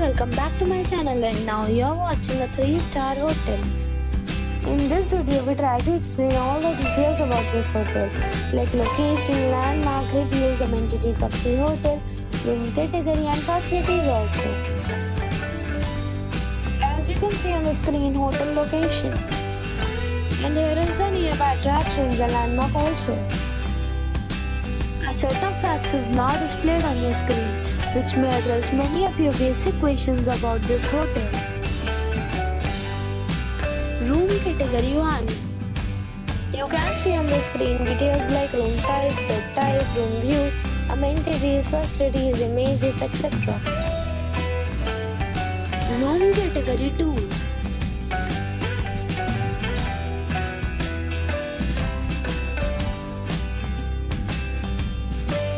welcome back to my channel, and now you're watching a 3-star hotel. In this video, we try to explain all the details about this hotel, like location, landmark, reviews, amenities of the hotel, room category and facilities also. As you can see on the screen, hotel location. And here is the nearby attractions and landmark also. A set of facts is now displayed on your screen, which may address many of your basic questions about this hotel. Room category 1. You can see on the screen details like room size, bed type, room view, amenities, facilities, images, etc. Room category 2.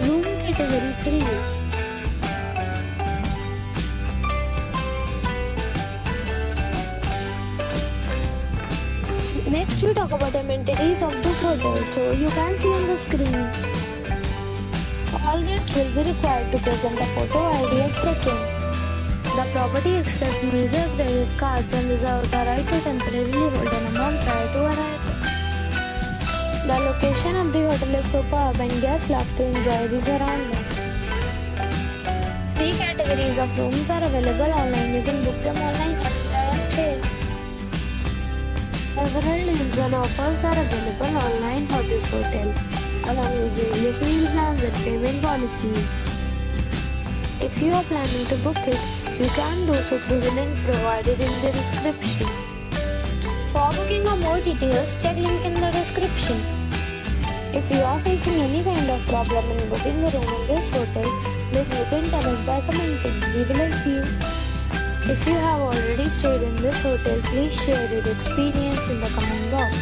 Room category 3. Next we talk about amenities of this hotel. So you can see on the screen. All guests will be required to present a photo ID at check-in. The property accepts major credit cards and reserves the right to temporarily hold an amount prior to arrival. The location of the hotel is superb and guests love to enjoy the surroundings. 3 categories of rooms are available online. You can book them online and enjoy a stay. Several deals and offers are available online for this hotel, along with various meal plans and payment policies. If you are planning to book it, you can do so through the link provided in the description. For booking or more details, check link in the description. If you are facing any kind of problem in booking a room in this hotel, then you can tell us by commenting. We will help you. If you have already stayed in this hotel, please share your experience in the comment box.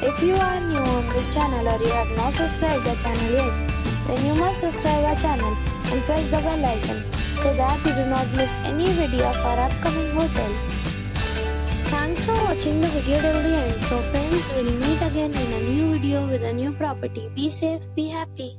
If you are new on this channel or you have not subscribed the channel yet, then you must subscribe our channel and press the bell icon so that you do not miss any video of our upcoming hotel. Thanks for watching the video till the end. So friends, we'll meet again in a new video with a new property. Be safe, be happy.